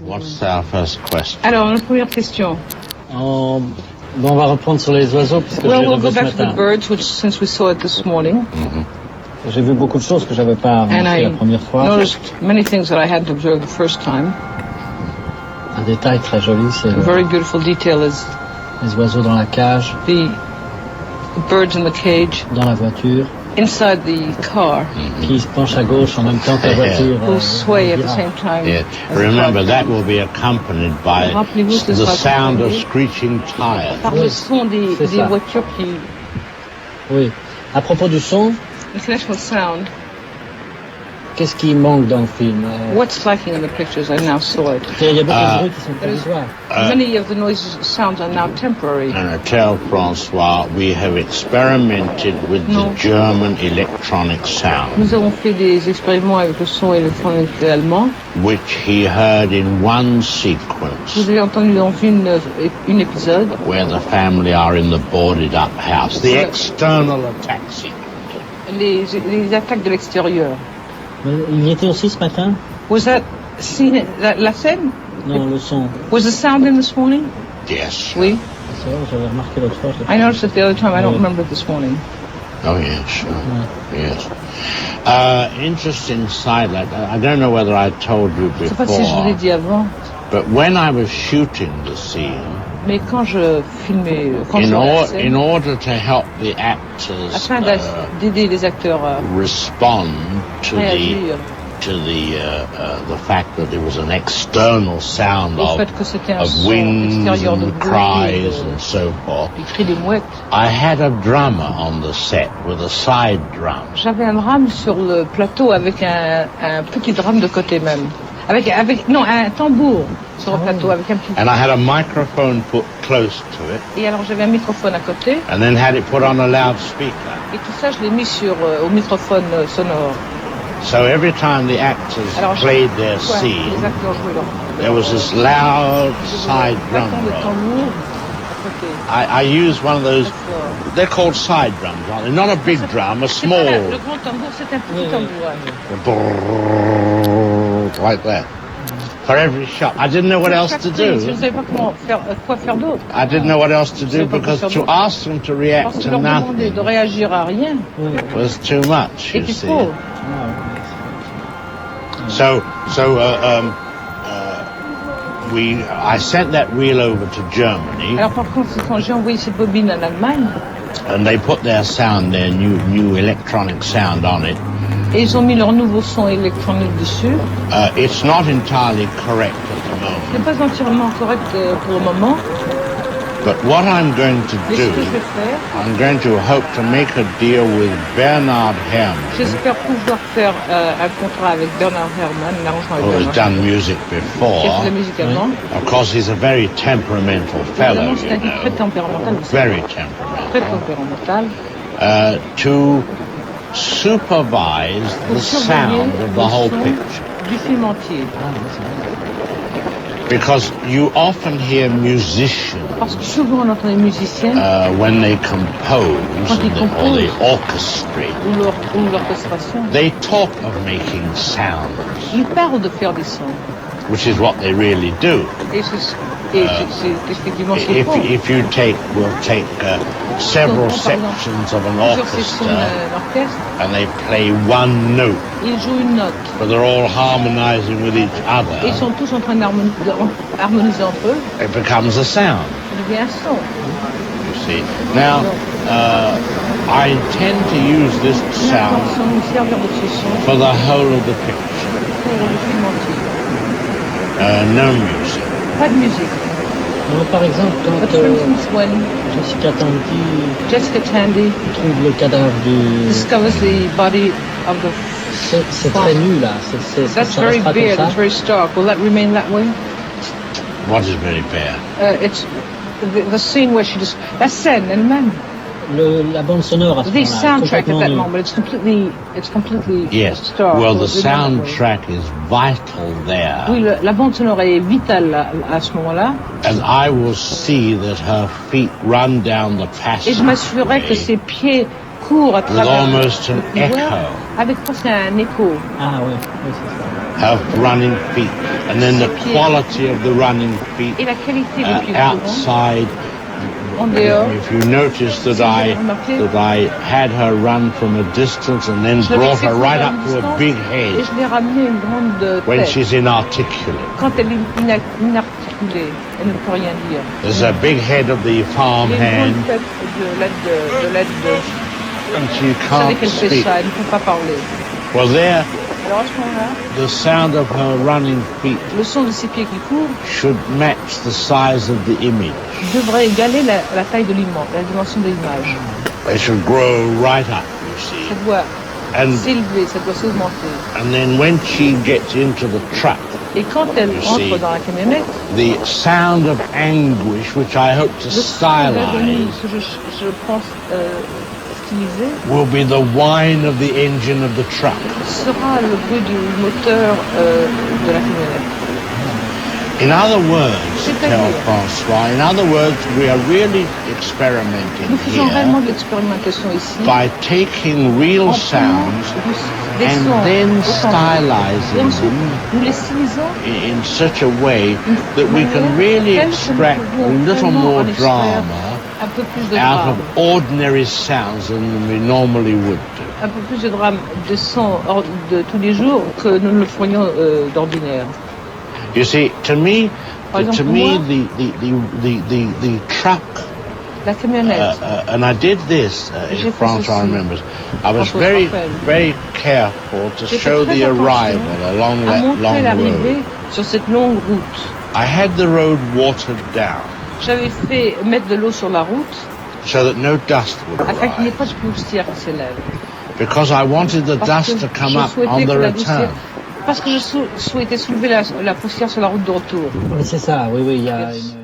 What's our first question? Alors, la première question. Bon, on va reprendre sur les oiseaux puisque je les We'll revu go ce back to the matin. birds, which since we saw it this morning. J'ai vu beaucoup de choses que j'avais pas And remarquées I la première fois. noticed many things that I hadn't observed the first time. Un détail très joli, c'est A very beautiful detail is les oiseaux dans la cage, the birds in the cage, dans la voiture, inside the car, qui se penchent à gauche en même temps que la voiture. who sway at the vira. same time. Yeah. as the Remember, car. that will be accompanied by Rappelez-vous que ce the sera sound of accompagné screeching tires. par le son des c'est ça. voitures qui... Oui. À propos du son, International sound. qu'est-ce qui manque dans le film? What's lacking in the pictures? I now saw it. Il y a beaucoup de bruits qui sont provisoires. Many of the noises, sounds are now temporary. And I tell Francois, we have experimented with the German electronic sound, Nous avons fait des expériments avec le son électronique allemand. which he heard in one sequence Vous avez entendu dans une épisode, where the family are in the boarded up house, the external attack sequence. les attaques de l'extérieur. Il y était aussi ce matin? Was that seen, la scène? Non, le son. Was the sound in this morning? Yes. Oui. C'est vrai, j'avais remarqué l'autre fois. I noticed it the other time. I don't remember it this morning. Oh, yes, sure. Yes. Interesting side, like, I don't know whether I told you Je sais pas si je vous l'ai before, dit avant, but when I was shooting the scene, mais quand je filmais, quand je in jouais la scène, order to help the actors afin d'aider les acteurs à respond to réagir the fact that there was an external sound au of fait que c'était un of son winds extérieur de and bruit, cries and so forth, des cris des mouettes. I had a drummer on the set with a side drum. J'avais un drame sur le plateau avec un petit drame de côté même. Avec un tambour sur le plateau avec un petit. And I had a microphone put close to it, Et alors j'avais un microphone à côté and then had it put on a loudspeaker. et tout ça je l'ai mis sur au microphone sonore. So every time the actors Alors played their les scene, acteurs jouaient leur there was this loud side drum bâton de roll. tambour à côté. I used one of those, they're called side drums, aren't they? Not a big drum, a C'est pas le small, grand tambour, c'est un petit tambour. like that. For every shot. I didn't know what else to Je ne do. savais pas quoi faire d'autre. I didn't know what else to do because to ask them to react Parce que to leur demander de nothing réagir à rien was too much, you était see. trop. So I sent that reel over to Germany, Alors par contre, quand j'ai envoyé ces bobines en Allemagne, and they put their sound, their new electronic sound on it. et ils ont mis leur nouveau son électronique dessus. It's not entirely correct at the Ce moment, n'est pas entièrement correct pour le moment, but what I'm going to mais ce do, que je vais faire, I'm going to hope to make a deal with Bernard Herrmann, j'espère pouvoir faire un contrat avec Bernard Herrmann, un arrangement who avec has Bernard done music qui a fait before. de la musique allemande. Of course, he's a very temperamental fellow, Évidemment, c'est un you type très know, tempéramental, very très temperamental, tempéramental, to supervise pour the surveiller sound of the le whole son picture. du film entier. Because you often hear musicians, Parce que souvent on entend les musiciens when they compose Quand ils or they composent. orchestrate, ou l'orchestration, they talk of making sounds, ils parlent de faire des sons. which is what they really do. Et c'est effectivement ce qu'ils font. If you we'll take several Donc, par exemple, sections of an plusieurs sections orchestra d'orchestre, and they play one note, ils jouent une note. but they're all harmonizing with each Et ils other, sont tous en train d'harmoniser entre eux. it becomes a sound, Il devient un son. you see. Now, I intend to use this sound L'intention de servir de ce son for the whole of the picture. pour le film entier. No music. Pas de musique. Alors, par exemple, But quand for instance, when Jessica Tandy Jessica Tandy trouve le cadavre du... discovers the body of the C'est très nu, là. That's Ça very restera comme bare, ça. that's very stark. Will that remain that way? What is very bare? It's the scene where she just... La scène elle-même. La bande sonore à ce The moment-là. soundtrack at complètement that nue. moment, it's completely Yes. stark. Well, the Will it remain that way? soundtrack is vital there. Oui, la bande sonore est vitale à ce moment-là. And I will see that her feet run down the Et je m'assurerai que passageway ses pieds courent à with travers almost an le couloir echo avec presque un écho. Ah oui, oui c'est ça. of running feet, and then the Pieds. quality of the running feet Et la qualité des pieds courants, outside. en dehors. If you notice that Si vous avez remarqué, I had her run from a distance and then je l'avais brought fait her courir right à up une to a distance, big et head je l'ai ramené à une grande when tête. she's inarticulate. Quand elle est inarticulée, elle ne peut rien dire. There's a big head of the Il y farm a une hand, grande tête de l'aide de... and she Vous savez can't qu'elle fait speak. ça, elle ne peut pas parler. Well, there, Alors à ce moment-là, the sound of her running feet le son de ses pieds qui courent should match the size of the image. devrait égaler la taille de l'image, la dimension de l'image. They should grow right up, you see. Ça doit And s'élever, ça doit s'augmenter. then when she gets into the truck, Et quand elle You entre see. dans la camionnette, the sound of anguish, which I hope to le son d'agonie stylize, que je pense styliser will be the whine of the engine of the truck. sera le bruit du moteur de la camionnette. In other words, C'est-à-dire? tell Francois, in other words, we are really experimenting Nous faisons réellement here de l'expérimentation ici. by taking real En sounds prenant des and sons then authentiques. Et stylizing ensuite, them nous les stylisons in such a way that we can really extract a little more drama un peu plus de out drame, of ordinary sounds than we normally would do. un peu plus de drame de sons de tous les jours que nous le ferions d'ordinaire. You see, to me, Par exemple, to pour me, moi, the truck, la camionnette, and I did this, J'ai if fait François ceci. remembers. I was François very, se rappelle. very careful to J'ai fait show très the attention arrival along à that montrer long l'arrivée road. sur cette longue route. I had the road watered down J'avais fait mettre de l'eau sur la route so that no dust would afin qu'il n'y ait rise, pas de poussière qui s'élève. because I wanted the Parce dust que to come je up souhaitais on the que la return. poussière, parce que je souhaitais soulever la poussière sur la route de retour. Oui, c'est ça, oui, il y a une...